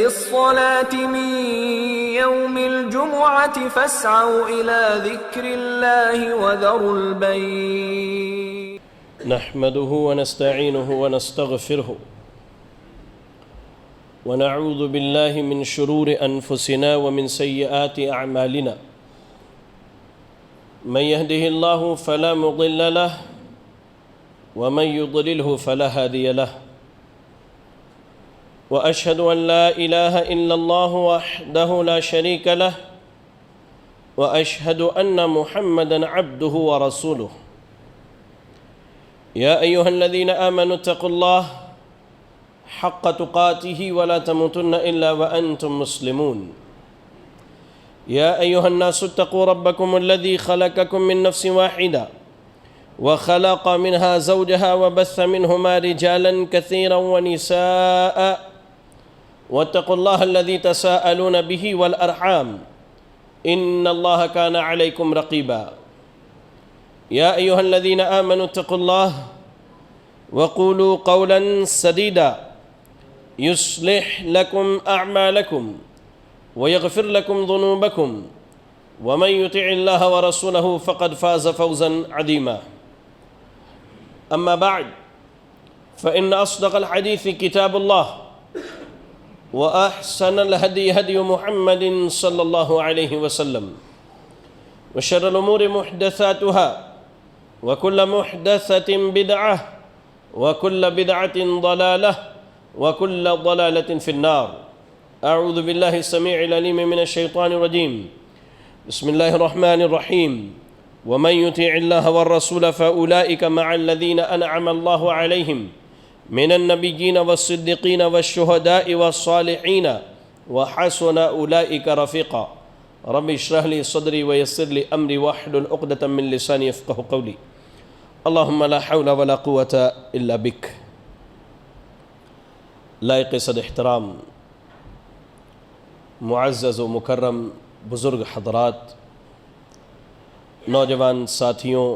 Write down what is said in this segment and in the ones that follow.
للصلاة من يوم الجمعة فاسعوا إلى ذكر الله وذروا البيع. نحمده ونستعينه ونستغفره ونعوذ بالله من شرور أنفسنا ومن سيئات أعمالنا. من يهده الله فلا مضل له ومن يضلله فلا هادي له. وأشهد أن لا إله إلا الله وحده لا شريك له وأشهد أن محمدًا عبده ورسوله. يا أيها الذين آمنوا اتقوا الله حق تقاته ولا تموتن إلا وأنتم مسلمون. يا أيها الناس اتقوا ربكم الذي خلقكم من نفس واحدة وخلق منها زوجها وبث منهما رجالا كثيرا ونساء واتقوا الله الذي تساءلون به والأرحام إن الله كان عليكم رقيبا. يا أيها الذين آمنوا اتقوا الله وقولوا قولا سديدا يصلح لكم أعمالكم ويغفر لكم ذنوبكم ومن يطع الله ورسوله فقد فاز فوزا عظيما. أما بعد فإن أصدق الحديث كتاب الله وأحسن الهدي هدي محمد صلى الله عليه وسلم وشر الأمور محدثاتها وكل محدثة بدعة وكل بدعة ضلالة وكل ضلالة في النار. أعوذ بالله السميع العليم من الشيطان الرجيم. بسم الله الرحمن الرحيم. ومن يطع الله والرسول فأولئك مع الذين أنعم الله عليهم من النبيين والصديقين والشهداء والصالحين وحسن أولئك رفيقا. رب اشرح لي صدري ويسر لي أمري واحلل عقدة من لساني يفقهوا قولي. اللهم لا حول ولا قوة إلا بك. لائق صد احترام معزز و مکرم بزرگ حضرات، نوجوان ساتھیوں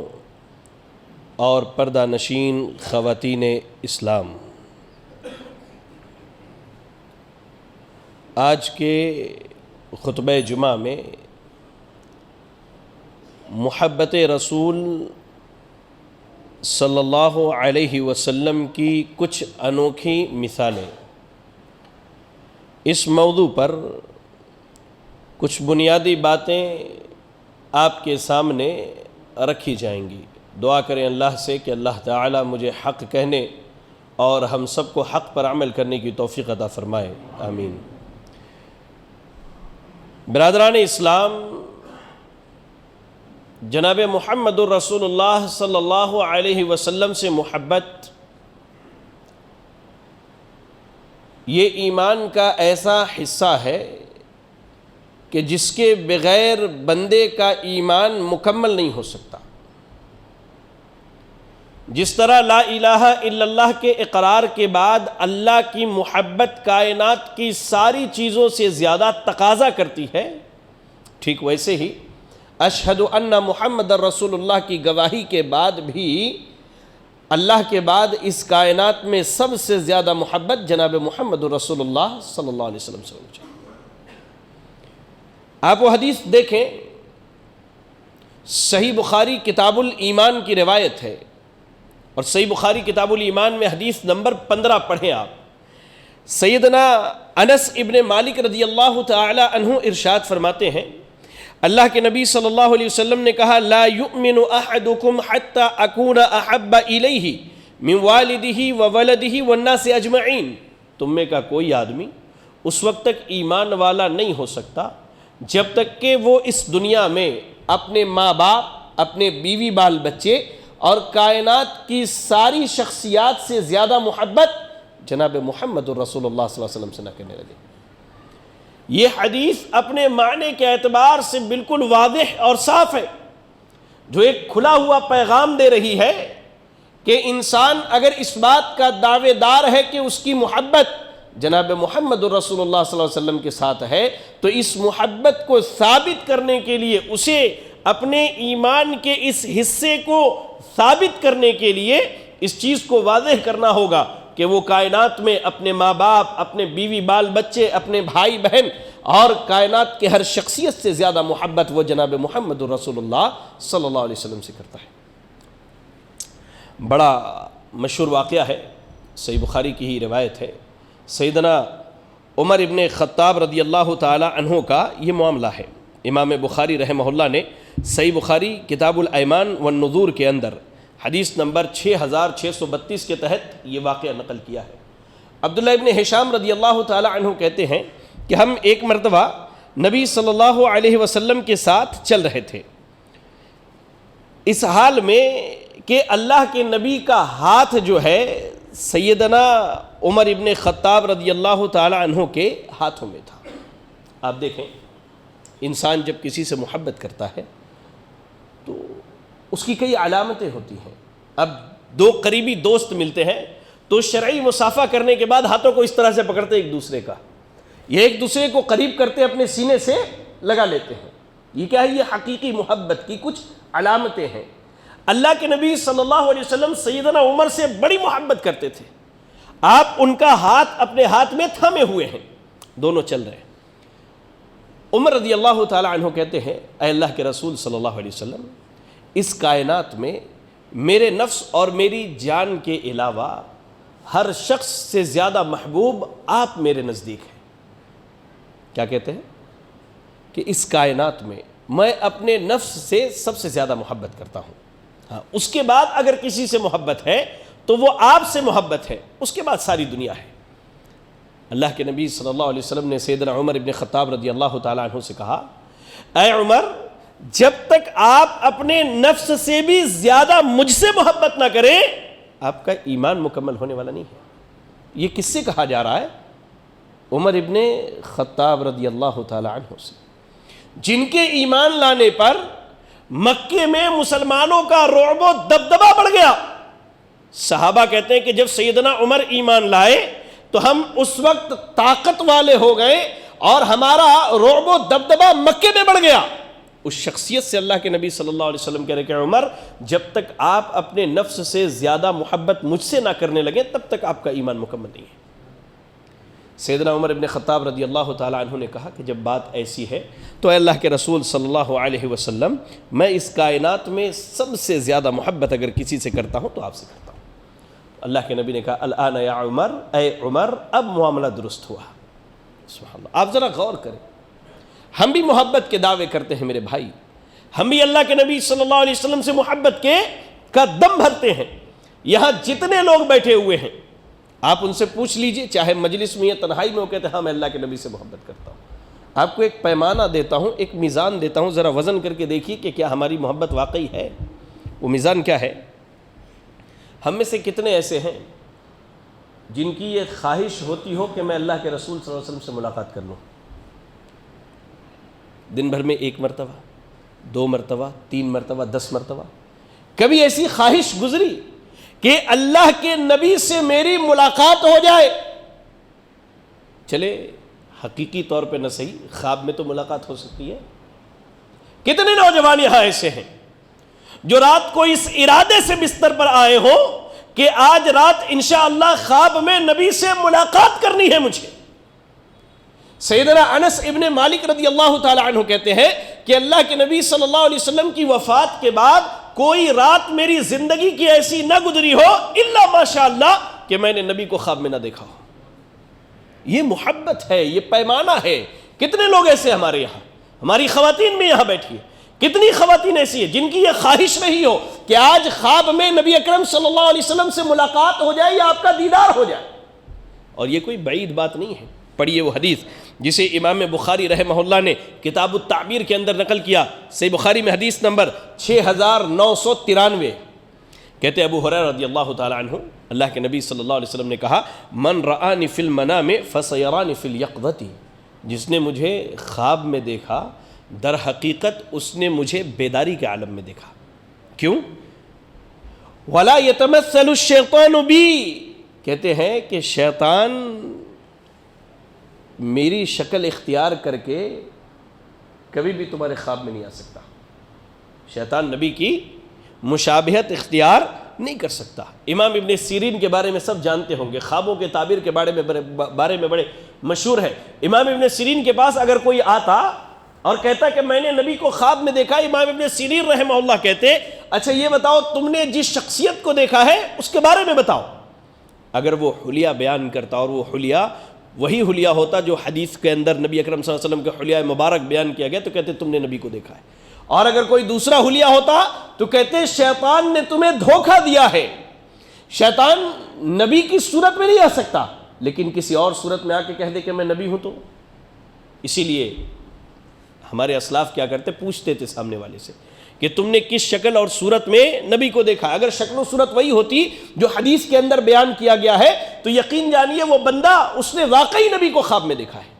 اور پردہ نشین خواتین اسلام، آج کے خطبہ جمعہ میں محبت رسول صلی اللہ علیہ وسلم کی کچھ انوکھی مثالیں، اس موضوع پر کچھ بنیادی باتیں آپ کے سامنے رکھی جائیں گی۔ دعا کریں اللہ سے کہ اللہ تعالی مجھے حق کہنے اور ہم سب کو حق پر عمل کرنے کی توفیق عطا فرمائے، آمین۔ برادران اسلام، جناب محمد الرسول اللہ صلی اللہ علیہ وسلم سے محبت یہ ایمان کا ایسا حصہ ہے کہ جس کے بغیر بندے کا ایمان مکمل نہیں ہو سکتا۔ جس طرح لا الہ الا اللہ کے اقرار کے بعد اللہ کی محبت کائنات کی ساری چیزوں سے زیادہ تقاضا کرتی ہے، ٹھیک ویسے ہی اشہد ان محمد رسول اللہ کی گواہی کے بعد بھی اللہ کے بعد اس کائنات میں سب سے زیادہ محبت جناب محمد رسول اللہ صلی اللہ علیہ وسلم سے ہونی چاہیے۔ آپ وہ حدیث دیکھیں، صحیح بخاری کتاب الایمان کی روایت ہے، اور صحیح بخاری کتاب الایمان میں حدیث نمبر 15 پڑھیں آپ۔ سیدنا انس ابن مالک رضی اللہ تعالی عنہ ارشاد فرماتے ہیں، اللہ کے نبی صلی اللہ علیہ وسلم نے کہا، لا یؤمن احدکم حتی اکون احب الیہ من والدہ وولدہ والناس اجمعین۔ تم میں کا کوئی آدمی اس وقت تک ایمان والا نہیں ہو سکتا جب تک کہ وہ اس دنیا میں اپنے ماں باپ، اپنے بیوی بال بچے اور کائنات کی ساری شخصیات سے زیادہ محبت جناب محمد الرسول اللہ صلی اللہ علیہ وسلم سے نہ کرنے لگے۔ یہ حدیث اپنے معنی کے اعتبار سے بالکل واضح اور صاف ہے، جو ایک کھلا ہوا پیغام دے رہی ہے کہ انسان اگر اس بات کا دعوے دار ہے کہ اس کی محبت جناب محمد الرسول اللہ صلی اللہ علیہ وسلم کے ساتھ ہے، تو اس محبت کو ثابت کرنے کے لیے اسے اپنے ایمان کے اس حصے کو ثابت کرنے کے لیے اس چیز کو واضح کرنا ہوگا کہ وہ کائنات میں اپنے ماں باپ، اپنے بیوی بال بچے، اپنے بھائی بہن اور کائنات کے ہر شخصیت سے زیادہ محبت وہ جناب محمد رسول اللہ صلی اللہ علیہ وسلم سے کرتا ہے۔ بڑا مشہور واقعہ ہے، صحیح بخاری کی ہی روایت ہے، سیدنا عمر ابن خطاب رضی اللہ تعالی عنہ کا یہ معاملہ ہے۔ امام بخاری رحمہ اللہ نے صحیح بخاری کتاب الایمان والنذور کے اندر حدیث نمبر 6632 کے تحت یہ واقعہ نقل کیا ہے۔ عبداللہ ابن ہشام رضی اللہ تعالی عنہ کہتے ہیں کہ ہم ایک مرتبہ نبی صلی اللہ علیہ وسلم کے ساتھ چل رہے تھے، اس حال میں کہ اللہ کے نبی کا ہاتھ جو ہے سیدنا عمر ابن خطاب رضی اللہ تعالی عنہ کے ہاتھوں میں تھا۔ آپ دیکھیں، انسان جب کسی سے محبت کرتا ہے تو اس کی کئی علامتیں ہوتی ہیں۔ اب دو قریبی دوست ملتے ہیں تو شرعی مصافحہ کرنے کے بعد ہاتھوں کو اس طرح سے پکڑتے ایک دوسرے کا، یہ ایک دوسرے کو قریب کرتے اپنے سینے سے لگا لیتے ہیں۔ یہ کیا ہے؟ یہ حقیقی محبت کی کچھ علامتیں ہیں۔ اللہ کے نبی صلی اللہ علیہ وسلم سیدنا عمر سے بڑی محبت کرتے تھے، آپ ان کا ہاتھ اپنے ہاتھ میں تھامے ہوئے ہیں، دونوں چل رہے ہیں۔ عمر رضی اللہ تعالی عنہ کہتے ہیں، اے اللہ کے رسول صلی اللہ علیہ وسلم، اس کائنات میں میرے نفس اور میری جان کے علاوہ ہر شخص سے زیادہ محبوب آپ میرے نزدیک ہیں۔ کیا کہتے ہیں؟ کہ اس کائنات میں میں اپنے نفس سے سب سے زیادہ محبت کرتا ہوں، ہاں اس کے بعد اگر کسی سے محبت ہے تو وہ آپ سے محبت ہے، اس کے بعد ساری دنیا ہے۔ اللہ کے نبی صلی اللہ علیہ وسلم نے سیدنا عمر ابن خطاب رضی اللہ تعالیٰ عنہ سے کہا، اے عمر، جب تک آپ اپنے نفس سے بھی زیادہ مجھ سے محبت نہ کریں آپ کا ایمان مکمل ہونے والا نہیں ہے۔ یہ کس سے کہا جا رہا ہے؟ عمر ابن خطاب رضی اللہ تعالیٰ عنہ سے، جن کے ایمان لانے پر مکے میں مسلمانوں کا رعب و دبدبہ بڑھ گیا۔ صحابہ کہتے ہیں کہ جب سیدنا عمر ایمان لائے تو ہم اس وقت طاقت والے ہو گئے اور ہمارا رعب و دبدبہ مکے میں بڑھ گیا۔ اس شخصیت سے اللہ کے نبی صلی اللہ علیہ وسلم کہہ رہے کہ عمر، جب تک آپ اپنے نفس سے زیادہ محبت مجھ سے نہ کرنے لگیں تب تک آپ کا ایمان مکمل نہیں ہے۔ سیدنا عمر ابن خطاب رضی اللہ تعالیٰ عنہ نے کہا کہ جب بات ایسی ہے تو اے اللہ کے رسول صلی اللہ علیہ وسلم، میں اس کائنات میں سب سے زیادہ محبت اگر کسی سے کرتا ہوں تو آپ سے کرتا ہوں۔ اللہ کے نبی نے کہا، الآن یا عمر، اے عمر اب معاملہ درست ہوا۔ سبحان اللہ، آپ ذرا غور کریں، ہم بھی محبت کے دعوے کرتے ہیں میرے بھائی، ہم بھی اللہ کے نبی صلی اللہ علیہ وسلم سے محبت کا دم بھرتے ہیں۔ یہاں جتنے لوگ بیٹھے ہوئے ہیں آپ ان سے پوچھ لیجئے، چاہے مجلس میں یا تنہائی میں، وہ کہتے ہیں ہاں میں اللہ کے نبی سے محبت کرتا ہوں۔ آپ کو ایک پیمانہ دیتا ہوں، ایک میزان دیتا ہوں، ذرا وزن کر کے دیکھیے کہ کیا ہماری محبت واقعی ہے۔ وہ میزان کیا ہے؟ ہم میں سے کتنے ایسے ہیں جن کی یہ خواہش ہوتی ہو کہ میں اللہ کے رسول صلی اللہ علیہ وسلم سے ملاقات کر لوں؟ دن بھر میں 1 مرتبہ، 2 مرتبہ، 3 مرتبہ، 10 مرتبہ کبھی ایسی خواہش گزری کہ اللہ کے نبی سے میری ملاقات ہو جائے؟ چلے حقیقی طور پہ نہ صحیح، خواب میں تو ملاقات ہو سکتی ہے۔ کتنے نوجوان یہاں ایسے ہیں جو رات کو اس ارادے سے بستر پر آئے ہو کہ آج رات انشاءاللہ خواب میں نبی سے ملاقات کرنی ہے مجھے۔ سیدنا انس ابن مالک رضی اللہ تعالی عنہ کہتے ہیں کہ اللہ کے نبی صلی اللہ علیہ وسلم کی وفات کے بعد کوئی رات میری زندگی کی ایسی نہ گزری ہو الا ماشاءاللہ کہ میں نے نبی کو خواب میں نہ دیکھا ہو۔ یہ محبت ہے، یہ پیمانہ ہے۔ کتنے لوگ ایسے ہمارے یہاں، ہماری خواتین میں یہاں بیٹھی ہیں، کتنی خواتین ایسی ہیں جن کی یہ خواہش رہی ہو کہ آج خواب میں نبی اکرم صلی اللہ علیہ وسلم سے ملاقات ہو جائے یا آپ کا دیدار ہو جائے۔ اور یہ کوئی بعید بات نہیں ہے۔ پڑھیے وہ حدیث جسے امام بخاری رحمہ اللہ نے کتاب التعبیر کے اندر نقل کیا، صحیح بخاری میں حدیث نمبر 6993، کہتے ابو ہریرہ رضی اللہ تعالی عنہ، اللہ کے نبی صلی اللہ علیہ وسلم نے کہا، من رآنی فی المنام فسیرانی فی الیقظۃ، جس نے مجھے خواب میں دیکھا در حقیقت اس نے مجھے بیداری کے عالم میں دیکھا۔ کیوں؟ ولا یتمثل الشیطان بی، کہتے ہیں کہ شیطان میری شکل اختیار کر کے کبھی بھی تمہارے خواب میں نہیں آ سکتا۔ شیطان نبی کی مشابہت اختیار نہیں کر سکتا۔ امام ابن سیرین کے بارے میں سب جانتے ہوں گے، خوابوں کے تعبیر کے بارے میں بڑے مشہور ہے۔ امام ابن سیرین کے پاس اگر کوئی آتا اور کہتا کہ میں نے نبی کو خواب میں دیکھا، امام ابن سیرین رحمہ اللہ کہتے اچھا یہ بتاؤ تم نے جس شخصیت کو دیکھا ہے اس کے بارے میں بتاؤ۔ اگر وہ حلیہ بیان کرتا اور وہ حلیہ وہی حلیہ ہوتا جو حدیث کے اندر نبی اکرم صلی اللہ علیہ وسلم کے حلیہ مبارک بیان کیا گیا تو کہتے تم نے نبی کو دیکھا ہے۔ اور اگر کوئی دوسرا حلیہ ہوتا تو کہتے شیطان نے تمہیں دھوکہ دیا ہے۔ شیطان نبی کی صورت میں نہیں آ سکتا لیکن کسی اور صورت میں آ کے کہہ دے کہ میں نبی ہوں تو۔ اسی لیے ہمارے اسلاف کیا کرتے، پوچھتے تھے سامنے والے سے کہ تم نے کس شکل اور صورت میں نبی کو دیکھا۔ اگر شکل و صورت وہی ہوتی جو حدیث کے اندر بیان کیا گیا ہے تو یقین جانیے وہ بندہ اس نے واقعی نبی کو خواب میں دیکھا ہے۔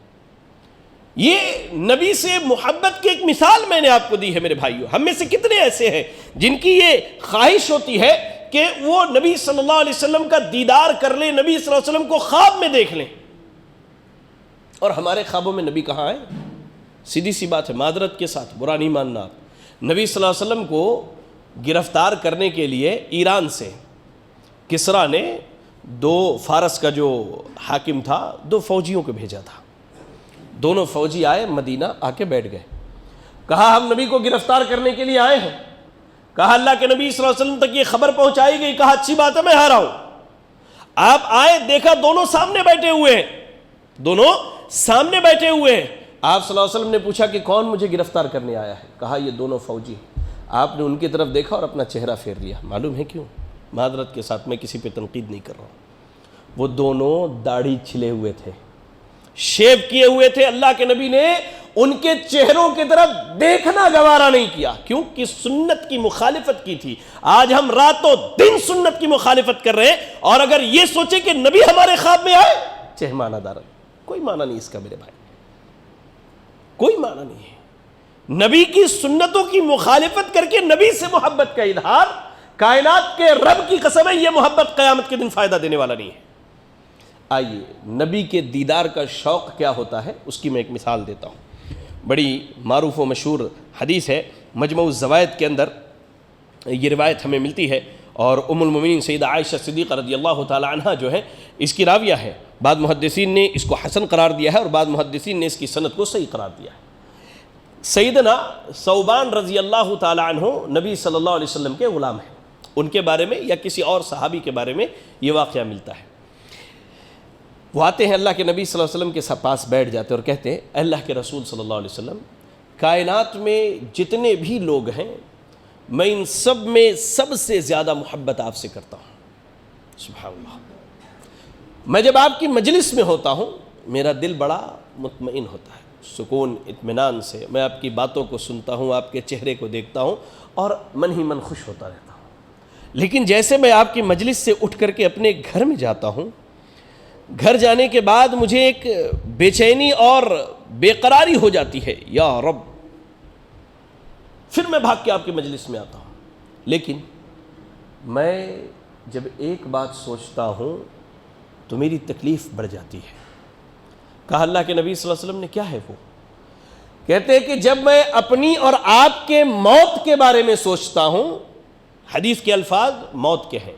یہ نبی سے محبت کی ایک مثال میں نے آپ کو دی ہے میرے بھائیوں۔ ہم میں سے کتنے ایسے ہیں جن کی یہ خواہش ہوتی ہے کہ وہ نبی صلی اللہ علیہ وسلم کا دیدار کر لیں، نبی صلی اللہ علیہ وسلم کو خواب میں دیکھ لیں، اور ہمارے خوابوں میں نبی کہاں ہے؟ سیدھی سی بات ہے، معذرت کے ساتھ برا نہیں ماننا آپ، نبی صلی اللہ علیہ وسلم کو گرفتار کرنے کے لیے ایران سے کسریٰ نے فارس کا جو حاکم تھا 2 فوجیوں کو بھیجا تھا۔ دونوں فوجی آئے، مدینہ آ کے بیٹھ گئے، کہا ہم نبی کو گرفتار کرنے کے لیے آئے ہیں۔ کہا اللہ کے نبی صلی اللہ علیہ وسلم تک یہ خبر پہنچائی گئی، کہا اچھی بات ہے میں آ رہا ہوں۔ آپ آئے، دیکھا دونوں سامنے بیٹھے ہوئے ہیں، دونوں سامنے بیٹھے ہوئے ہیں۔ آپ صلی اللہ علیہ وسلم نے پوچھا کہ کون مجھے گرفتار کرنے آیا ہے؟ کہا یہ دونوں فوجی۔ آپ نے ان کی طرف دیکھا اور اپنا چہرہ پھیر لیا۔ معلوم ہے کیوں؟ معذرت کے ساتھ میں کسی پہ تنقید نہیں کر رہا ہوں، وہ دونوں داڑھی چھلے ہوئے تھے، شیو کیے ہوئے تھے۔ اللہ کے نبی نے ان کے چہروں کی طرف دیکھنا گوارا نہیں کیا، کیونکہ سنت کی مخالفت کی تھی۔ آج ہم راتوں دن سنت کی مخالفت کر رہے ہیں، اور اگر یہ سوچے کہ نبی ہمارے خواب میں آئے، چہمانہ دارن، کوئی معنی نہیں اس کا میرے بھائی، کوئی معنی نہیں ہے۔ نبی کی سنتوں کی مخالفت کر کے نبی سے محبت کا اظہار، کائنات کے رب کی قسم ہے یہ محبت قیامت کے دن فائدہ دینے والا نہیں ہے۔ آئیے نبی کے دیدار کا شوق کیا ہوتا ہے اس کی میں ایک مثال دیتا ہوں۔ بڑی معروف و مشہور حدیث ہے، مجموع الزوائد کے اندر یہ روایت ہمیں ملتی ہے، اور ام المومنین سیدہ عائشہ صدیقہ رضی اللہ تعالی عنہا جو ہے اس کی راویہ ہے۔ بعض محدثین نے اس کو حسن قرار دیا ہے اور بعض محدثین نے اس کی سند کو صحیح قرار دیا ہے۔ سیدنا ثوبان رضی اللہ تعالی عنہ نبی صلی اللہ علیہ وسلم کے غلام ہیں، ان کے بارے میں یا کسی اور صحابی کے بارے میں یہ واقعہ ملتا ہے۔ وہ آتے ہیں اللہ کے نبی صلی اللہ علیہ وسلم کے پاس بیٹھ جاتے اور کہتے ہیں اے اللہ کے رسول صلی اللہ علیہ وسلم، کائنات میں جتنے بھی لوگ ہیں میں ان سب میں سب سے زیادہ محبت آپ سے کرتا ہوں۔ سبحان اللہ، میں جب آپ کی مجلس میں ہوتا ہوں میرا دل بڑا مطمئن ہوتا ہے، سکون اطمینان سے میں آپ کی باتوں کو سنتا ہوں، آپ کے چہرے کو دیکھتا ہوں اور من ہی من خوش ہوتا رہتا ہوں۔ لیکن جیسے میں آپ کی مجلس سے اٹھ کر کے اپنے گھر میں جاتا ہوں، گھر جانے کے بعد مجھے ایک بے چینی اور بے قراری ہو جاتی ہے، یا رب، پھر میں بھاگ کے آپ کی مجلس میں آتا ہوں۔ لیکن میں جب ایک بات سوچتا ہوں تو میری تکلیف بڑھ جاتی ہے۔ کہا اللہ کے نبی صلی اللہ علیہ وسلم نے کیا ہے وہ؟ کہتے ہیں کہ جب میں اپنی اور آپ کے موت کے بارے میں سوچتا ہوں، حدیث کے الفاظ موت کے ہیں،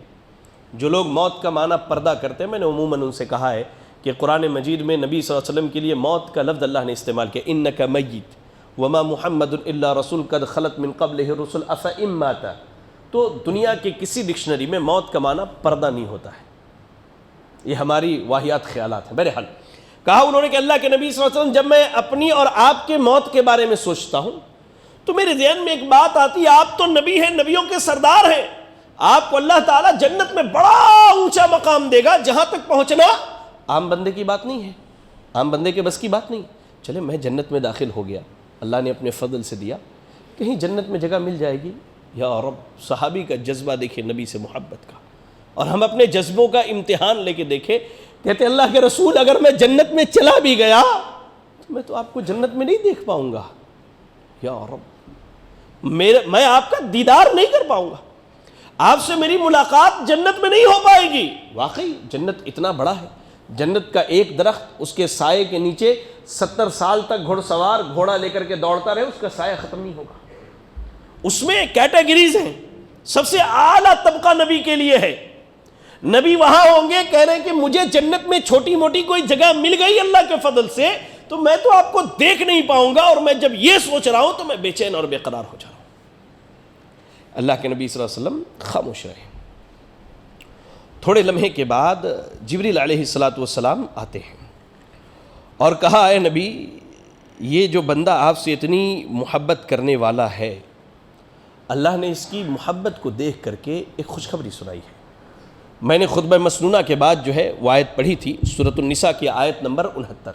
جو لوگ موت کا معنی پردہ کرتے ہیں میں نے عموماً ان سے کہا ہے کہ قرآن مجید میں نبی صلی اللہ علیہ وسلم کے لیے موت کا لفظ اللہ نے استعمال کیا، انک میت وما محمد الا رسول قد خلت من قبلہ الرسل افئن مات، تو دنیا کے کسی ڈکشنری میں موت کا معنی پردہ نہیں ہوتا ہے، یہ ہماری واہیات خیالات ہیں۔ بہرحال کہا انہوں نے کہ اللہ کے نبی صلی اللہ علیہ وسلم جب میں اپنی اور آپ کے موت کے بارے میں سوچتا ہوں تو میرے ذہن میں ایک بات آتی ہے، آپ تو نبی ہیں، نبیوں کے سردار ہیں، آپ کو اللہ تعالیٰ جنت میں بڑا اونچا مقام دے گا، جہاں تک پہنچنا عام بندے کی بات نہیں ہے، عام بندے کے بس کی بات نہیں۔ چلے میں جنت میں داخل ہو گیا، اللہ نے اپنے فضل سے دیا، کہیں جنت میں جگہ مل جائے گی، یا رب۔ صحابی کا جذبہ دیکھے نبی سے محبت کا، اور ہم اپنے جذبوں کا امتحان لے کے دیکھے، کہتے اللہ کے رسول اگر میں جنت میں چلا بھی گیا تو میں تو آپ کو جنت میں نہیں دیکھ پاؤں گا، یا رب، میں آپ کا دیدار نہیں کر پاؤں گا، آپ سے میری ملاقات جنت میں نہیں ہو پائے گی۔ واقعی جنت اتنا بڑا ہے، جنت کا ایک درخت اس کے سائے کے نیچے 70 سال تک گھڑ سوار گھوڑا لے کر کے دوڑتا رہے، اس کا سایہ ختم نہیں ہوگا۔ اس میں کیٹیگریز ہیں، سب سے اعلیٰ طبقہ نبی کے لیے ہے. نبی وہاں ہوں گے کہہ رہے ہیں کہ مجھے جنت میں چھوٹی موٹی کوئی جگہ مل گئی اللہ کے فضل سے تو میں تو آپ کو دیکھ نہیں پاؤں گا، اور میں جب یہ سوچ رہا ہوں تو میں بے چین اور بے قرار ہو جا رہا ہوں. اللہ کے نبی صلی اللہ علیہ وسلم خاموش رہے. تھوڑے لمحے کے بعد جبریل علیہ السلام آتے ہیں اور کہا اے نبی یہ جو بندہ آپ سے اتنی محبت کرنے والا ہے، اللہ نے اس کی محبت کو دیکھ کر کے ایک خوشخبری سنائی ہے. میں نے خطبہ مسنونہ کے بعد جو ہے وہ آیت پڑھی تھی، سورۃ النساء کی آیت نمبر 69.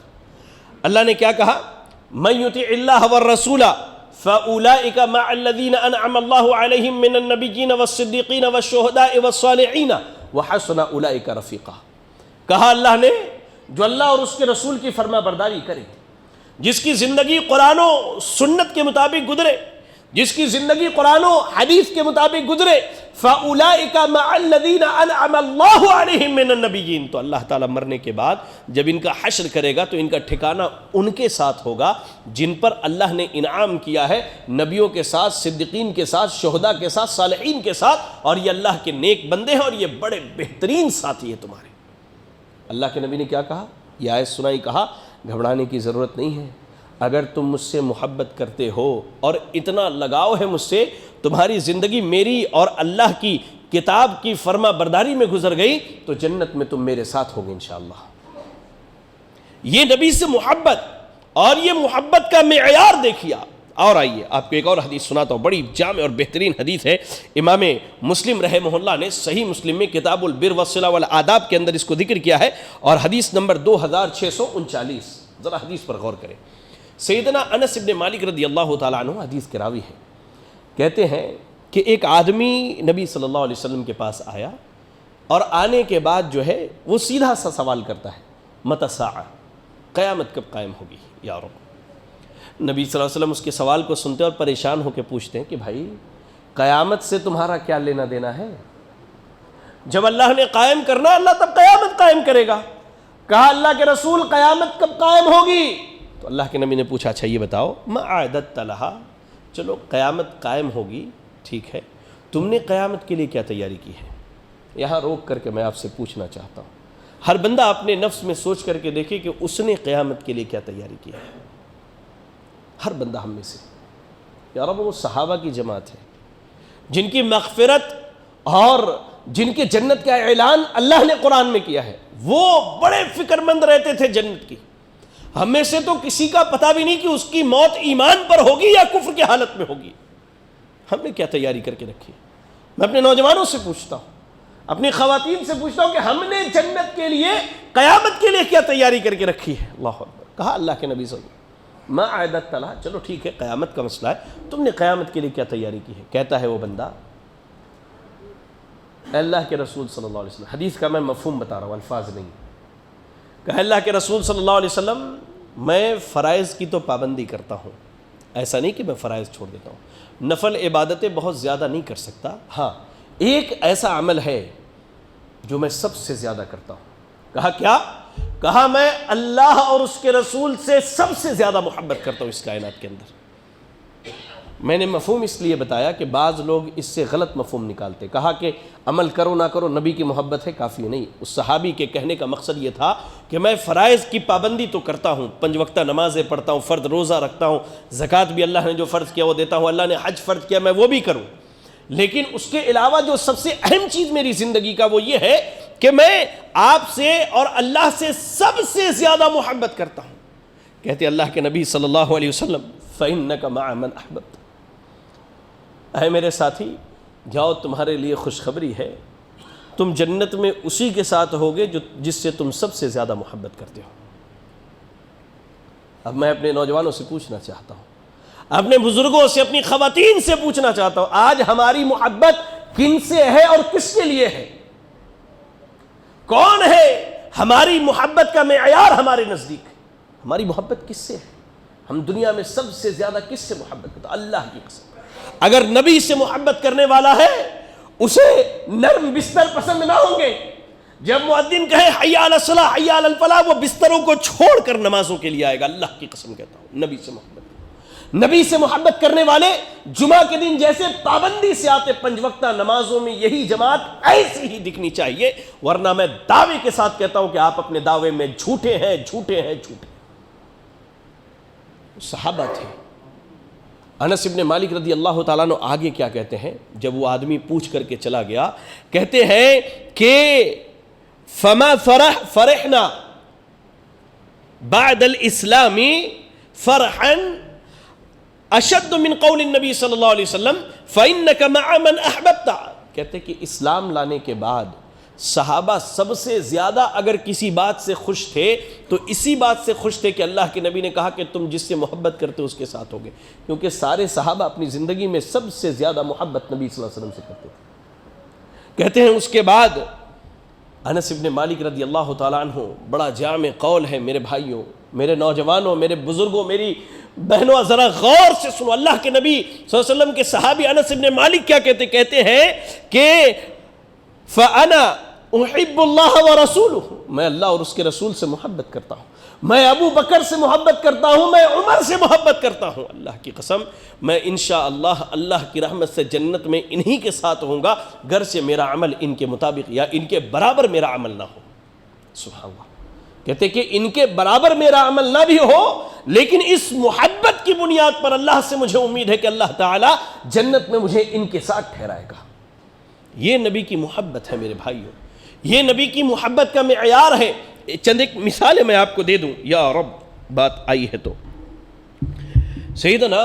اللہ نے کیا کہا؟ مَن یُطِعِ اللَّهَ وَالرَّسُولَ فَأُولَٰئِکَ مَعَ الَّذِینَ أَنْعَمَ اللَّهُ عَلَیْہِم مِّنَ النَّبِیِّینَ وَالصِّدِّیقِینَ وَالشُّہَدَاءِ وَالصَّالِحِینَ وَحَسُنَ أُولَٰئِکَ رَفِیقًا. کہا اللہ نے جو اللہ اور اس کے رسول کی فرما برداری کرے، جس کی زندگی قرآن و سنت کے مطابق گزرے، جس کی زندگی قرآن و حدیث کے مطابق گزرے، فَأُولَٰئِکَ مَعَ الَّذِینَ أَنْعَمَ اللَّهُ عَلَیْہِم مِّنَ النَّبِیِّینَ. تو اللہ تعالیٰ مرنے کے بعد جب ان کا حشر کرے گا تو ان کا ٹھکانہ ان کے ساتھ ہوگا جن پر اللہ نے انعام کیا ہے، نبیوں کے ساتھ، صدیقین کے ساتھ، شہداء کے ساتھ، صالحین کے ساتھ، اور یہ اللہ کے نیک بندے ہیں اور یہ بڑے بہترین ساتھی ہیں تمہارے. اللہ کے نبی نے کیا کہا؟ یہ آیت سنائی، کہا گھبرانے کی ضرورت نہیں ہے. اگر تم مجھ سے محبت کرتے ہو اور اتنا لگاؤ ہے مجھ سے، تمہاری زندگی میری اور اللہ کی کتاب کی فرما برداری میں گزر گئی تو جنت میں تم میرے ساتھ ہوگے انشاءاللہ. یہ نبی سے محبت اور یہ محبت کا معیار دیکھیے. اور آئیے آپ کو ایک اور حدیث سناتا ہوں، بڑی جامع اور بہترین حدیث ہے. امام مسلم رحمہ اللہ نے صحیح مسلم میں کتاب البر والصلہ والآداب کے اندر اس کو ذکر کیا ہے، اور حدیث نمبر 2639. ذرا حدیث پر غور کریں. سیدنا انس ابن مالک رضی اللہ تعالیٰ عنہ حدیث کے راوی ہیں، کہتے ہیں کہ ایک آدمی نبی صلی اللہ علیہ وسلم کے پاس آیا، اور آنے کے بعد جو ہے وہ سیدھا سا سوال کرتا ہے، متی الساعہ، قیامت کب قائم ہوگی یا رب. نبی صلی اللہ علیہ وسلم اس کے سوال کو سنتے اور پریشان ہو کے پوچھتے ہیں کہ بھائی قیامت سے تمہارا کیا لینا دینا ہے؟ جب اللہ نے قائم کرنا اللہ تب قیامت قائم کرے گا. کہا اللہ کے رسول قیامت کب قائم ہوگی؟ تو اللہ کے نبی نے پوچھا اچھا یہ بتاؤ، ما اعددت لہا، چلو قیامت قائم ہوگی ٹھیک ہے، تم نے قیامت کے لیے کیا تیاری کی ہے؟ یہاں روک کر کے میں آپ سے پوچھنا چاہتا ہوں، ہر بندہ اپنے نفس میں سوچ کر کے دیکھے کہ اس نے قیامت کے لیے کیا تیاری کی ہے. ہر بندہ ہم میں سے. یا رب وہ صحابہ کی جماعت ہے جن کی مغفرت اور جن کے جنت کا اعلان اللہ نے قرآن میں کیا ہے، وہ بڑے فکر مند رہتے تھے جنت کی. ہم میں سے تو کسی کا پتہ بھی نہیں کہ اس کی موت ایمان پر ہوگی یا کفر کی حالت میں ہوگی. ہم نے کیا تیاری کر کے رکھی؟ میں اپنے نوجوانوں سے پوچھتا ہوں، اپنی خواتین سے پوچھتا ہوں کہ ہم نے جنت کے لیے، قیامت کے لیے کیا تیاری کر کے رکھی ہے؟ اللہ اکبر. کہا اللہ کے نبی صلی اللہ علیہ وسلم ما اعددت لہا، چلو ٹھیک ہے قیامت کا مسئلہ ہے، تم نے قیامت کے لیے کیا تیاری کی ہے؟ کہتا ہے وہ بندہ، اے اللہ کے رسول صلی اللہ علیہ وسلم، حدیث کا میں مفہوم بتا رہا ہوں، الفاظ نہیں. کہ اللہ کے رسول صلی اللہ علیہ وسلم میں فرائض کی تو پابندی کرتا ہوں، ایسا نہیں کہ میں فرائض چھوڑ دیتا ہوں، نفل عبادتیں بہت زیادہ نہیں کر سکتا، ہاں ایک ایسا عمل ہے جو میں سب سے زیادہ کرتا ہوں. کہا کیا؟ کہا میں اللہ اور اس کے رسول سے سب سے زیادہ محبت کرتا ہوں اس کائنات کے اندر. میں نے مفہوم اس لیے بتایا کہ بعض لوگ اس سے غلط مفہوم نکالتے. کہا کہ عمل کرو نہ کرو نبی کی محبت ہے کافی نہیں. اس صحابی کے کہنے کا مقصد یہ تھا کہ میں فرائض کی پابندی تو کرتا ہوں، 5 وقتہ نمازیں پڑھتا ہوں، فرض روزہ رکھتا ہوں، زکوٰۃ بھی اللہ نے جو فرض کیا وہ دیتا ہوں، اللہ نے حج فرض کیا میں وہ بھی کروں، لیکن اس کے علاوہ جو سب سے اہم چیز میری زندگی کا وہ یہ ہے کہ میں آپ سے اور اللہ سے سب سے زیادہ محبت کرتا ہوں. کہتے اللہ کے نبی صلی اللہ علیہ وسلم فَإِنَّكَ مَعَ مَنْ أَحْبَبْتَ، اے میرے ساتھی جاؤ تمہارے لیے خوشخبری ہے، تم جنت میں اسی کے ساتھ ہوگے جس سے تم سب سے زیادہ محبت کرتے ہو. اب میں اپنے نوجوانوں سے پوچھنا چاہتا ہوں، اپنے بزرگوں سے، اپنی خواتین سے پوچھنا چاہتا ہوں، آج ہماری محبت کن سے ہے اور کس کے لیے ہے؟ کون ہے ہماری محبت کا معیار ہمارے نزدیک؟ ہماری محبت کس سے ہے؟ ہم دنیا میں سب سے زیادہ کس سے محبت کرتے ہیں؟ اللہ کی قسم اگر نبی سے محبت کرنے والا ہے اسے نرم بستر پسند نہ ہوں گے. جب مؤذن کہے حی علی الصلاۃ حی علی الفلاح، وہ بستروں کو چھوڑ کر نمازوں کے لیے آئے گا. اللہ کی قسم کہتا ہوں نبی سے محبت. نبی سے محبت کرنے والے جمعہ کے دن جیسے پابندی سے آتے، 5 وقتہ نمازوں میں یہی جماعت ایسی ہی دکھنی چاہیے، ورنہ میں دعوے کے ساتھ کہتا ہوں کہ آپ اپنے دعوے میں جھوٹے ہیں، جھوٹے ہیں، جھوٹے۔ صحابہ تھے۔ انس ابن مالک رضی اللہ تعالیٰ عنہ آگے کیا کہتے ہیں جب وہ آدمی پوچھ کر کے چلا گیا، کہتے ہیں کہ فما فرحنا بعد الاسلام فرحا اشد من قول النبی صلی اللہ علیہ وسلم فإنك مع من احببت۔ کہتے کہ اسلام لانے کے بعد صحابہ سب سے زیادہ اگر کسی بات سے خوش تھے تو اسی بات سے خوش تھے کہ اللہ کے نبی نے کہا کہ تم جس سے محبت کرتے ہو اس کے ساتھ ہوگے، کیونکہ سارے صحابہ اپنی زندگی میں سب سے زیادہ محبت نبی صلی اللہ علیہ وسلم سے کرتے تھے۔ کہتے ہیں اس کے بعد انس ابن مالک رضی اللہ تعالیٰ عنہ، بڑا جامع قول ہے میرے بھائیوں، میرے نوجوانوں، میرے بزرگوں، میری بہنوں، ذرا غور سے سنو۔ اللہ کے نبی صلی اللہ علیہ وسلم کے صحابی انس ابن مالک کیا کہتے ہیں کہ فَأَنَا أُحِبُّ اللَّهَ وَرَسُولُهُ، میں اللہ اور اس کے رسول سے محبت کرتا ہوں، میں ابو بکر سے محبت کرتا ہوں، میں عمر سے محبت کرتا ہوں، اللہ کی قسم میں انشاءاللہ اللہ کی رحمت سے جنت میں انہی کے ساتھ ہوں گا، گر سے میرا عمل ان کے مطابق یا ان کے برابر میرا عمل نہ ہو۔ سبحان اللہ۔ کہتے کہ ان کے برابر میرا عمل نہ بھی ہو، لیکن اس محبت کی بنیاد پر اللہ سے مجھے امید ہے کہ اللہ تعالیٰ جنت میں مجھے ان کے ساتھ ٹھہرائے گا۔ یہ نبی کی محبت ہے میرے بھائیوں، یہ نبی کی محبت کا معیار ہے۔ چند ایک مثالیں میں آپ کو دے دوں، یا رب بات آئی ہے تو۔ سیدنا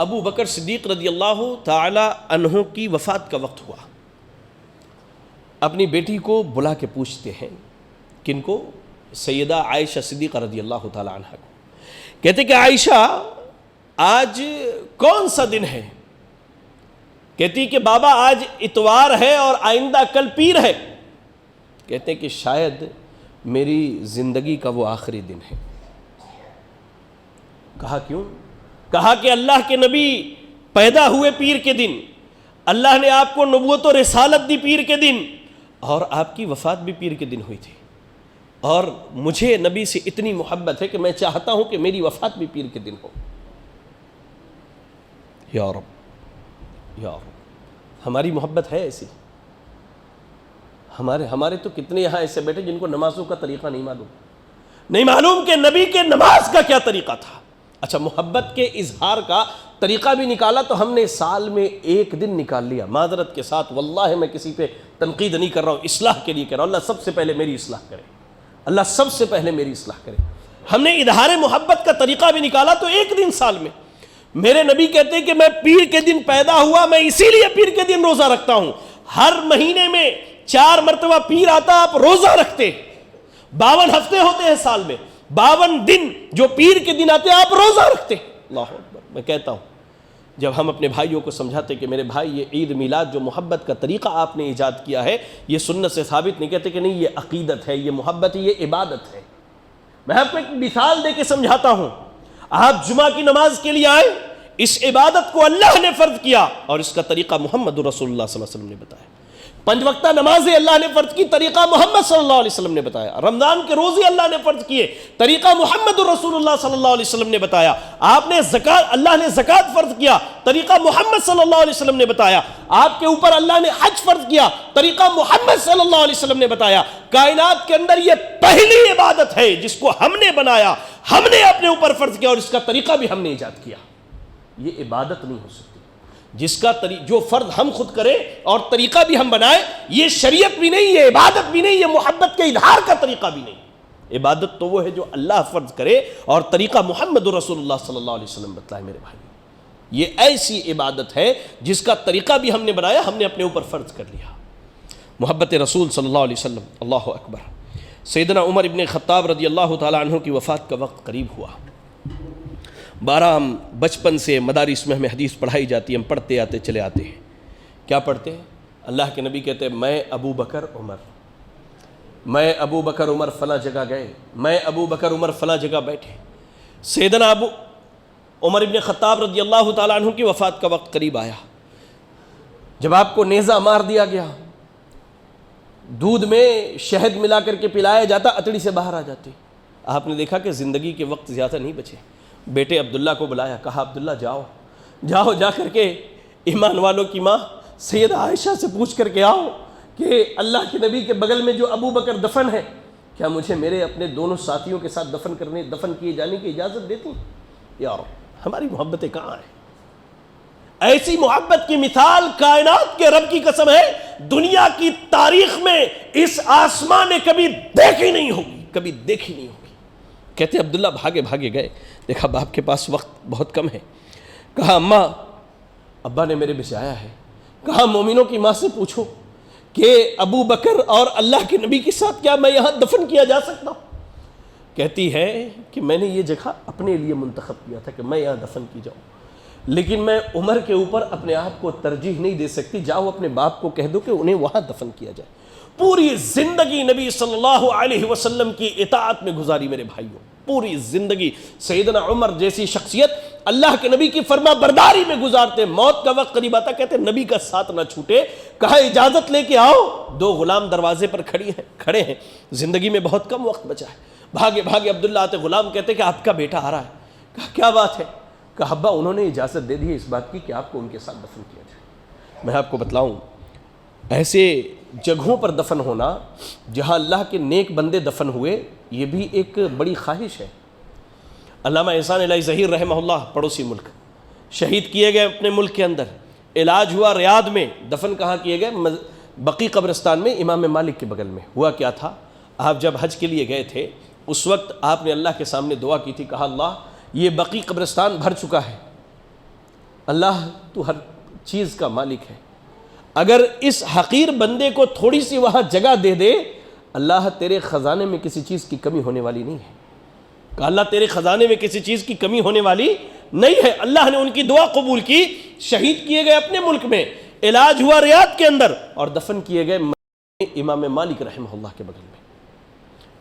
ابو بکر صدیق رضی اللہ تعالی عنہ کی وفات کا وقت ہوا، اپنی بیٹی کو بلا کے پوچھتے ہیں، کن کو؟ سیدہ عائشہ صدیقہ رضی اللہ تعالی عنہ کو۔ کہتے کہ عائشہ آج کون سا دن ہے؟ کہتی کہ بابا آج اتوار ہے اور آئندہ کل پیر ہے۔ کہتے کہ شاید میری زندگی کا وہ آخری دن ہے۔ کہا کیوں؟ کہا کہ اللہ کے نبی پیدا ہوئے پیر کے دن، اللہ نے آپ کو نبوت و رسالت دی پیر کے دن، اور آپ کی وفات بھی پیر کے دن ہوئی تھی، اور مجھے نبی سے اتنی محبت ہے کہ میں چاہتا ہوں کہ میری وفات بھی پیر کے دن ہو۔ یا رب، یا رب، ہماری محبت ہے ایسی؟ ہمارے تو کتنے یہاں ایسے بیٹھے جن کو نمازوں کا طریقہ نہیں معلوم کہ نبی کے نماز کا کیا طریقہ تھا۔ اچھا، محبت کے اظہار کا طریقہ بھی نکالا تو ہم نے سال میں ایک دن نکال لیا، معذرت کے ساتھ، واللہ میں کسی پہ تنقید نہیں کر رہا ہوں، اصلاح کے لیے کہہ رہا ہوں، اللہ سب سے پہلے میری اصلاح کرے، اللہ سب سے پہلے میری اصلاح کرے۔ ہم نے اظہار محبت کا طریقہ بھی نکالا تو ایک دن سال میں۔ میرے نبی کہتے ہیں کہ میں پیر کے دن پیدا ہوا، میں اسی لیے پیر کے دن روزہ رکھتا ہوں۔ ہر مہینے میں 4 مرتبہ پیر آتا، آپ روزہ رکھتے، 52 ہفتے ہوتے ہیں سال میں، 52 دن جو پیر کے دن آتے آپ روزہ رکھتے۔ اللہ اکبر۔ میں کہتا ہوں جب ہم اپنے بھائیوں کو سمجھاتے کہ میرے بھائی یہ عید میلاد جو محبت کا طریقہ آپ نے ایجاد کیا ہے یہ سنت سے ثابت نہیں، کہتے کہ نہیں یہ عقیدت ہے، یہ محبت ہے، یہ عبادت ہے۔ میں آپ کو ایک مثال دے کے سمجھاتا ہوں۔ آپ جمعہ کی نماز کے لیے آئے، اس عبادت کو اللہ نے فرض کیا اور اس کا طریقہ محمد رسول اللہ صلی اللہ علیہ وسلم نے بتایا۔ 5 وقتہ نمازیں اللہ نے فرض کی، طریقہ محمد صلی اللہ علیہ وسلم نے بتایا۔ رمضان کے روزے اللہ نے فرض کیے، طریقہ محمد رسول اللہ صلی اللہ علیہ وسلم نے بتایا۔ آپ نے زکات، اللہ نے زکات فرض کیا، طریقہ محمد صلی اللہ علیہ وسلم نے بتایا۔ آپ کے اوپر اللہ نے حج فرض کیا، طریقہ محمد صلی اللہ علیہ وسلم نے بتایا۔ کائنات کے اندر یہ پہلی عبادت ہے جس کو ہم نے بنایا، ہم نے اپنے اوپر فرض کیا، اور اس کا طریقہ بھی ہم نے ایجاد کیا۔ یہ عبادت نہیں ہو سکتی جس کا جو فرض ہم خود کریں اور طریقہ بھی ہم بنائیں، یہ شریعت بھی نہیں، یہ عبادت بھی نہیں، یہ محبت کے اظہار کا طریقہ بھی نہیں۔ عبادت تو وہ ہے جو اللہ فرض کرے اور طریقہ محمد رسول اللہ صلی اللہ علیہ وسلم بتلائے۔ میرے بھائی، یہ ایسی عبادت ہے جس کا طریقہ بھی ہم نے بنایا، ہم نے اپنے اوپر فرض کر لیا۔ محبت رسول صلی اللہ علیہ وسلم۔ اللہ اکبر۔ سیدنا عمر ابن خطاب رضی اللہ تعالیٰ عنہ کی وفات کا وقت قریب ہوا۔ 12 ہم بچپن سے مدارس میں ہمیں حدیث پڑھائی جاتی ہے، ہم پڑھتے آتے چلے آتے ہیں۔ کیا پڑھتے ہیں؟ اللہ کے نبی کہتے ہیں میں ابو بکر عمر فلاں جگہ گئے، میں ابو بکر عمر فلاں جگہ بیٹھے۔ سیدنا ابو عمر ابن خطاب رضی اللہ تعالیٰ عنہ کی وفات کا وقت قریب آیا۔ جب آپ کو نیزہ مار دیا گیا، دودھ میں شہد ملا کر کے پلایا جاتا، اتڑی سے باہر آ جاتی، آپ نے دیکھا کہ زندگی کے وقت زیادہ نہیں بچے۔ بیٹے عبداللہ کو بلایا، کہا عبداللہ جاؤ جا کر کے ایمان والوں کی ماں سیدہ عائشہ سے پوچھ کر کے آؤ کہ اللہ کے نبی کے بغل میں جو ابو بکر دفن ہے، کیا مجھے میرے اپنے دونوں ساتھیوں کے ساتھ دفن کیے جانے کی اجازت دیتی؟ یا رب، ہماری محبتیں کہاں ہیں؟ ایسی محبت کی مثال کائنات کے رب کی قسم ہے دنیا کی تاریخ میں اس آسمان نے کبھی دیکھی نہیں ہوگی۔ کہتے عبداللہ بھاگے گئے، دیکھا باپ کے پاس وقت بہت کم ہے، کہا اماں ابا نے میرے بچایا ہے، کہا مومنوں کی ماں سے پوچھو کہ ابو بکر اور اللہ کے نبی کے ساتھ کیا میں یہاں دفن کیا جا سکتا ہوں؟ کہتی ہے کہ میں نے یہ جگہ اپنے لیے منتخب کیا تھا کہ میں یہاں دفن کی جاؤں، لیکن میں عمر کے اوپر اپنے آپ کو ترجیح نہیں دے سکتی، جاؤ اپنے باپ کو کہہ دو کہ انہیں وہاں دفن کیا جائے۔ پوری زندگی نبی صلی اللہ علیہ وسلم کی اطاعت میں گزاری میرے بھائیوں، پوری زندگی سیدنا عمر جیسی شخصیت اللہ کے نبی کی فرما برداری میں گزارتے، موت کا وقت قریب آتا کہتے نبی کا ساتھ نہ چھوٹے، کہا اجازت لے کے آؤ، 2 غلام دروازے پر کھڑے ہیں، زندگی میں بہت کم وقت بچا ہے، بھاگے عبداللہ آتے، غلام کہتے کہ آپ کا بیٹا آ رہا ہے، کہا کیا بات ہے؟ کہا ابا انہوں نے اجازت دے دی ہے اس بات کی کہ آپ کو ان کے ساتھ دفن کیا جائے۔ میں آپ کو بتلاؤں، ایسے جگہوں پر دفن ہونا جہاں اللہ کے نیک بندے دفن ہوئے، یہ بھی ایک بڑی خواہش ہے۔ علامہ احسان الہی ظہیر رحمہ اللہ پڑوسی ملک شہید کیے گئے، اپنے ملک کے اندر علاج ہوا ریاض میں، دفن کہاں کیے گئے؟ بقی قبرستان میں، امام مالک کے بغل میں۔ ہوا کیا تھا، آپ جب حج کے لیے گئے تھے اس وقت آپ نے اللہ کے سامنے دعا کی تھی، کہا اللہ یہ بقی قبرستان بھر چکا ہے، اللہ تو ہر چیز کا مالک ہے، اگر اس حقیر بندے کو تھوڑی سی وہاں جگہ دے دے، اللہ تیرے خزانے میں کسی چیز کی کمی ہونے والی نہیں ہے۔ کہ اللہ تیرے خزانے میں کسی چیز کی کمی ہونے والی نہیں ہے۔ اللہ نے ان کی دعا قبول کی، شہید کیے گئے اپنے ملک میں، علاج ہوا ریاض کے اندر، اور دفن کیے گئے امام مالک رحمہ اللہ کے بغل میں۔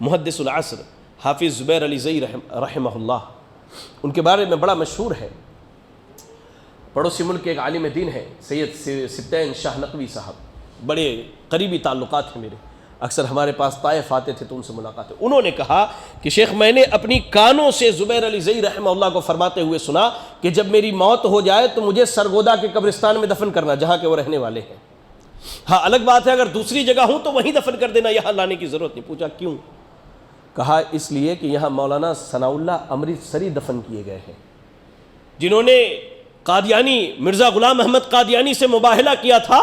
محدث العصر حافظ زبیر علی زئی رحمہ اللہ، ان کے بارے میں بڑا مشہور ہے، پڑوسی ملک کے ایک عالم دین ہے سید سبطین شاہ نقوی صاحب، بڑے قریبی تعلقات ہیں میرے، اکثر ہمارے پاس طائف آتے تھے تو ان سے ملاقات ہے۔ انہوں نے کہا کہ شیخ میں نے اپنی کانوں سے زبیر علی زئی رحمہ اللہ کو فرماتے ہوئے سنا کہ جب میری موت ہو جائے تو مجھے سرگودا کے قبرستان میں دفن کرنا جہاں کے وہ رہنے والے ہیں۔ ہاں الگ بات ہے اگر دوسری جگہ ہوں تو وہیں دفن کر دینا، یہاں لانے کی ضرورت نہیں۔ پوچھا کیوں؟ کہا اس لیے کہ یہاں مولانا ثناء اللہ امرتسری دفن کیے گئے ہیں، جنہوں نے قادیانی مرزا غلام احمد قادیانی سے مباہلہ کیا تھا،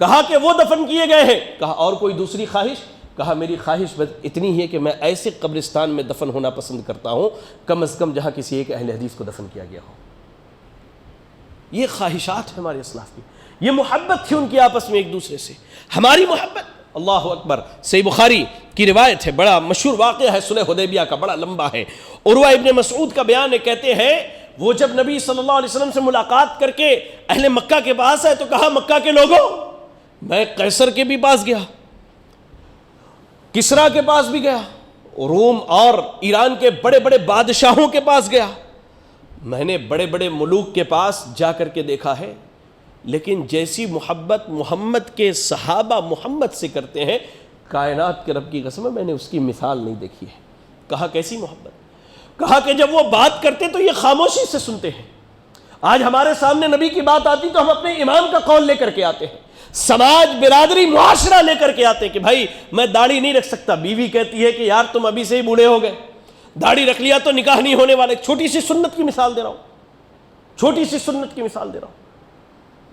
کہا کہ وہ دفن کیے گئے ہیں۔ کہا اور کوئی دوسری خواہش؟ کہا میری خواہش بس اتنی ہے کہ میں ایسے قبرستان میں دفن ہونا پسند کرتا ہوں کم از کم جہاں کسی ایک اہل حدیث کو دفن کیا گیا ہو۔ یہ خواہشات ہیں ہمارے اسلاف کی، یہ محبت تھی ان کی آپس میں ایک دوسرے سے، ہماری محبت۔ اللہ اکبر، صحیح بخاری کی روایت ہے، بڑا مشہور واقعہ ہے صلح حدیبیہ کا، بڑا لمبا ہے۔ عروہ ابن مسعود کا بیان ہے، کہتے ہیں وہ جب نبی صلی اللہ علیہ وسلم سے ملاقات کر کے اہل مکہ کے پاس ہے تو کہا مکہ کے لوگوں میں قیصر کے بھی پاس گیا، کسرا کے پاس بھی گیا، روم اور ایران کے بڑے بڑے بادشاہوں کے پاس گیا، میں نے بڑے بڑے ملوک کے پاس جا کر کے دیکھا ہے، لیکن جیسی محبت محمد کے صحابہ محمد سے کرتے ہیں، کائنات کے رب کی قسم ہے میں نے اس کی مثال نہیں دیکھی ہے۔ کہا کیسی محبت؟ کہا کہ جب وہ بات کرتے تو یہ خاموشی سے سنتے ہیں۔ آج ہمارے سامنے نبی کی بات آتی تو ہم اپنے امام کا قول لے کر کے آتے ہیں، سماج برادری معاشرہ لے کر کے آتے ہیں کہ بھائی میں داڑھی نہیں رکھ سکتا، بیوی کہتی ہے کہ یار تم ابھی سے ہی بوڑھے ہو گئے، داڑھی رکھ لیا تو نکاح نہیں ہونے والے۔ چھوٹی سی سنت کی مثال دے رہا ہوں، چھوٹی سی سنت کی مثال دے رہا ہوں،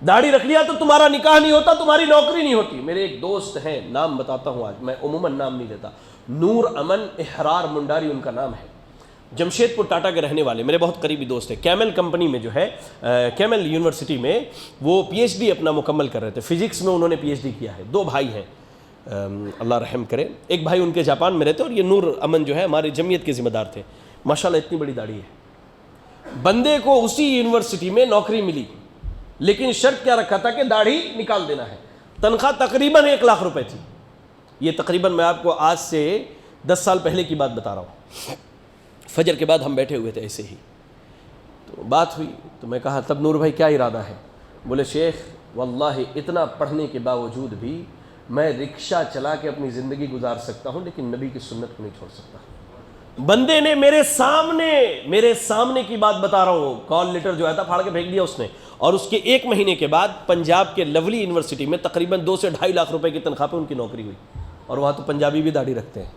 داڑھی رکھ لیا تو تمہارا نکاح نہیں ہوتا، تمہاری نوکری نہیں ہوتی۔ میرے ایک دوست ہیں، نام بتاتا ہوں، آج میں عموماً نام نہیں لیتا، نور امن احرار منڈاری ان کا نام ہے، جمشید پور ٹاٹا کے رہنے والے، میرے بہت قریبی دوست ہیں۔ کیمل کمپنی میں جو ہے، کیمل یونیورسٹی میں وہ پی ایچ ڈی اپنا مکمل کر رہے تھے، فزکس میں انہوں نے پی ایچ ڈی کیا ہے۔ 2 بھائی ہیں، اللہ رحم کرے، ایک بھائی ان کے جاپان میں رہتے، اور یہ نور امن جو ہے ہماری جمعیت کے ذمہ دار تھے۔ ماشاءاللہ اتنی بڑی داڑھی ہے، بندے کو اسی یونیورسٹی میں نوکری ملی، لیکن شرط کیا رکھا تھا کہ داڑھی نکال دینا ہے۔ تنخواہ تقریباً 1 لاکھ روپے تھی، یہ تقریباً میں آپ کو آج سے 10 سال پہلے کی بات بتا رہا ہوں۔ فجر کے بعد ہم بیٹھے ہوئے تھے ایسے ہی، تو بات ہوئی تو میں کہا تب نور بھائی کیا ارادہ ہے؟ بولے شیخ واللہ اتنا پڑھنے کے باوجود بھی میں رکشہ چلا کے اپنی زندگی گزار سکتا ہوں، لیکن نبی کی سنت کو نہیں چھوڑ سکتا۔ بندے نے میرے سامنے کی بات بتا رہا ہوں، کال لیٹر جو ہے تھا پھاڑ کے پھینک دیا اس نے، اور اس کے 1 مہینے کے بعد پنجاب کے لولی یونیورسٹی میں تقریباً 2 سے 2.5 لاکھ روپے کی تنخواہ پہ ان کی نوکری ہوئی، اور وہاں تو پنجابی بھی داڑھی رکھتے ہیں،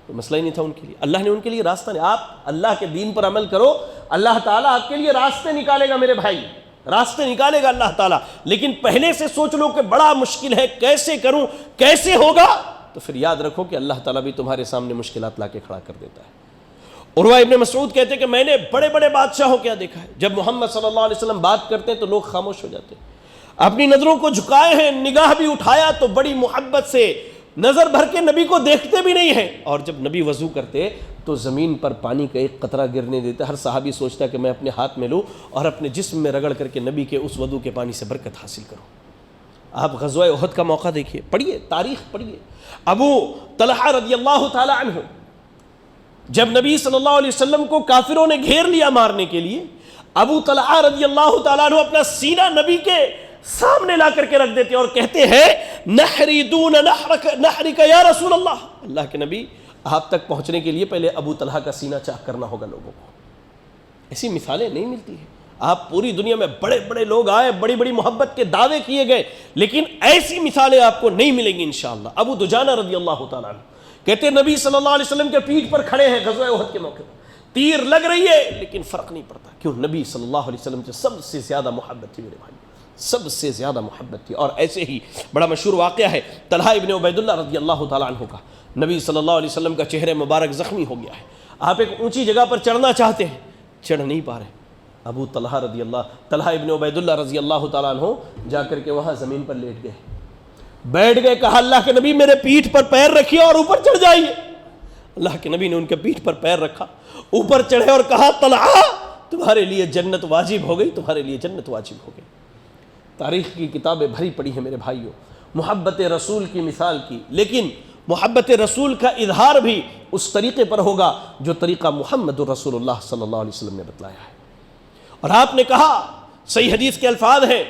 تو مسئلہ ہی نہیں تھا ان کے لیے. اللہ نے ان کے لیے راستہ نہیں. آپ اللہ کے دین پر عمل کرو، اللہ تعالیٰ آپ کے لیے راستے نکالے گا میرے بھائی، راستے نکالے گا اللہ تعالیٰ. لیکن پہلے سے سوچ لو کہ بڑا مشکل ہے، کیسے کروں، کیسے ہوگا، تو پھر یاد رکھو کہ اللہ تعالیٰ بھی تمہارے سامنے مشکلات لا کے کھڑا کر دیتا ہے. عروہ ابن مسعود کہتے ہیں کہ میں نے بڑے بڑے بادشاہوں کیا دیکھا ہے، جب محمد صلی اللہ علیہ وسلم بات کرتے ہیں تو لوگ خاموش ہو جاتے ہیں، اپنی نظروں کو جھکائے ہیں، نگاہ بھی اٹھایا تو بڑی محبت سے نظر بھر کے نبی کو دیکھتے بھی نہیں ہیں، اور جب نبی وضو کرتے تو زمین پر پانی کا ایک قطرہ گرنے دیتے. ہر صحابی سوچتا کہ میں اپنے ہاتھ میں لوں اور اپنے جسم میں رگڑ کر کے نبی کے اس وضو کے پانی سے برکت حاصل کروں. آپ غزوہ احد کا موقع دیکھیے، پڑھیے تاریخ پڑھیے. ابو طلحہ رضی اللہ تعالی عنہ جب نبی صلی اللہ علیہ وسلم کو کافروں نے گھیر لیا مارنے کے لیے، ابو طلحہ رضی اللہ تعالیٰ عنہ اپنا سینہ نبی کے سامنے لا کر کے رکھ دیتے اور کہتے ہیں نحری دون نحرک یا رسول اللہ. اللہ کے نبی، آپ تک پہنچنے کے لیے پہلے ابو طلحہ کا سینہ چاک کرنا ہوگا لوگوں کو. ایسی مثالیں نہیں ملتی ہیں. آپ پوری دنیا میں بڑے بڑے لوگ آئے، بڑی بڑی محبت کے دعوے کیے گئے، لیکن ایسی مثالیں آپ کو نہیں ملیں گی انشاءاللہ. ابو دجانہ رضی اللہ تعالیٰ عنہ کہتے ہیں نبی صلی اللہ علیہ وسلم کے پیٹھ پر کھڑے ہیں غزوہ احد کے موقع پر، تیر لگ رہی ہے لیکن فرق نہیں پڑتا. کیوں؟ نبی صلی اللہ علیہ وسلم سے سب سے زیادہ محبت تھی میرے بھائی، سب سے زیادہ محبت تھی. اور ایسے ہی بڑا مشہور واقعہ ہے طلحہ ابن عبید اللہ رضی اللہ تعالیٰ عنہ کا. نبی صلی اللہ علیہ وسلم کا چہرہ مبارک زخمی ہو گیا ہے، آپ ایک اونچی جگہ پر چڑھنا چاہتے ہیں، چڑھ نہیں پا رہے. ابو طلحہ ابن عبید اللہ رضی اللہ تعالیٰ عنہ جا کر کے وہاں زمین پر لیٹ گئے، بیٹھ گئے. کہا اللہ کے نبی میرے پیٹھ پر پیر رکھیے اور اوپر چڑھ جائیے. اللہ کے نبی نے ان کے پیٹھ پر پیر رکھا، اوپر چڑھے اور کہا طلحہ تمہارے لیے جنت واجب ہو گئی، تمہارے لیے جنت واجب ہو گئی. تاریخ کی کتابیں بھری پڑی ہیں میرے بھائیوں محبت رسول کی مثال کی، لیکن محبت رسول کا اظہار بھی اس طریقے پر ہوگا جو طریقہ محمد رسول اللہ صلی اللہ علیہ وسلم نے بتلایا ہے. اور آپ نے کہا، صحیح حدیث کے الفاظ ہیں،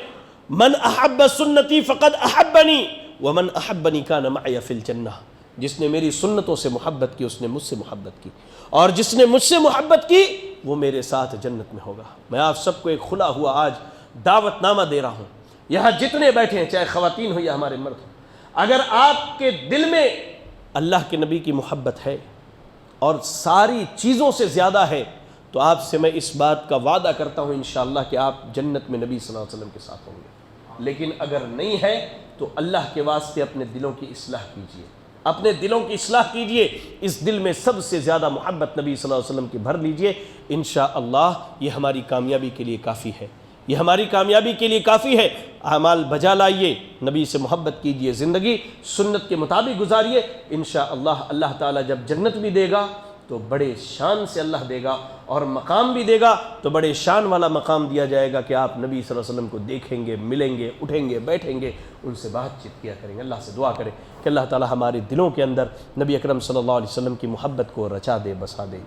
من احب سنتی فقد احبنی ومن احبنی کان معی فی الجنہ. جس نے میری سنتوں سے محبت کی اس نے مجھ سے محبت کی، اور جس نے مجھ سے محبت کی وہ میرے ساتھ جنت میں ہوگا. میں آپ سب کو ایک کھلا ہوا آج دعوت نامہ دے رہا ہوں، یہاں جتنے بیٹھے ہیں چاہے خواتین ہو یا ہمارے مرد ہو، اگر آپ کے دل میں اللہ کے نبی کی محبت ہے اور ساری چیزوں سے زیادہ ہے تو آپ سے میں اس بات کا وعدہ کرتا ہوں انشاءاللہ کہ آپ جنت میں نبی صلی اللہ علیہ وسلم کے ساتھ ہوں گے. لیکن اگر نہیں ہے تو اللہ کے واسطے اپنے دلوں کی اصلاح کیجئے، اپنے دلوں کی اصلاح کیجئے، اس دل میں سب سے زیادہ محبت نبی صلی اللہ علیہ وسلم کی بھر لیجئے. انشاءاللہ یہ ہماری کامیابی کے لیے کافی ہے، یہ ہماری کامیابی کے لیے کافی ہے. اعمال بجا لائیے، نبی سے محبت کیجئے، زندگی سنت کے مطابق گزاریے. انشاءاللہ اللہ تعالیٰ جب جنت بھی دے گا تو بڑے شان سے اللہ دے گا، اور مقام بھی دے گا تو بڑے شان والا مقام دیا جائے گا کہ آپ نبی صلی اللہ علیہ وسلم کو دیکھیں گے، ملیں گے، اٹھیں گے، بیٹھیں گے، ان سے بات چیت کیا کریں گے. اللہ سے دعا کریں کہ اللہ تعالیٰ ہمارے دلوں کے اندر نبی اکرم صلی اللہ علیہ وسلم کی محبت کو رچا دے، بسا دے.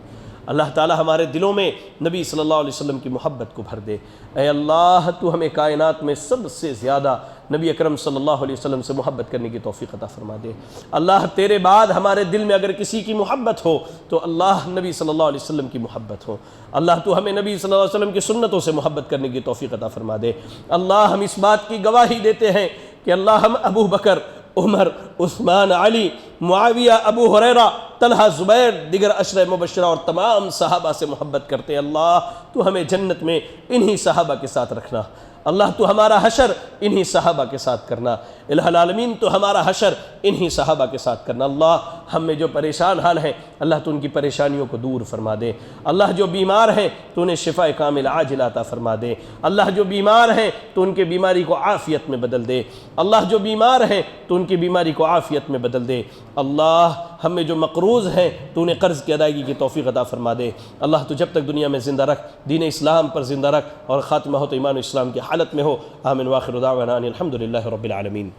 اللہ تعالیٰ ہمارے دلوں میں نبی صلی اللہ علیہ وسلم کی محبت کو بھر دے. اے اللہ تو ہمیں کائنات میں سب سے زیادہ نبی اکرم صلی اللہ علیہ وسلم سے محبت کرنے کی توفیق عطا فرما دے. اللہ تیرے بعد ہمارے دل میں اگر کسی کی محبت ہو تو اللہ نبی صلی اللہ علیہ وسلم کی محبت ہو. اللہ تو ہمیں نبی صلی اللہ علیہ وسلم کی سنتوں سے محبت کرنے کی توفیق عطا فرما دے. اللہ ہم اس بات کی گواہی دیتے ہیں کہ اللہ ہم ابو بکر، عمر، عثمان، علی، معاویہ، ابو ہریرہ، طلحہ، زبیر، دیگر عشرہ مبشرہ اور تمام صحابہ سے محبت کرتے ہیں. اللہ تو ہمیں جنت میں انہی صحابہ کے ساتھ رکھنا. اللہ تو ہمارا حشر انہی صحابہ کے ساتھ کرنا. الہ العالمین تو ہمارا حشر انہی صحابہ کے ساتھ کرنا. اللہ ہم میں جو پریشان حال ہیں اللہ تو ان کی پریشانیوں کو دور فرما دے. اللہ جو بیمار ہیں تو انہیں شفاء کامل عاجل عطا فرما دے. اللہ جو بیمار ہیں تو ان کے بیماری کو عافیت میں بدل دے. اللہ جو بیمار ہیں تو ان کی بیماری کو عافیت میں بدل دے. اللہ ہم میں جو مقروض ہیں تو انہیں قرض کی ادائیگی کی توفیق عطا فرما دے. اللہ تو جب تک دنیا میں زندہ رکھ، دین اسلام پر زندہ رکھ اور خاتمہ ہو تو ایمان و اسلام کی حالت میں ہو. آمین. واخر دعوانا ان الحمد للہ رب العالمین.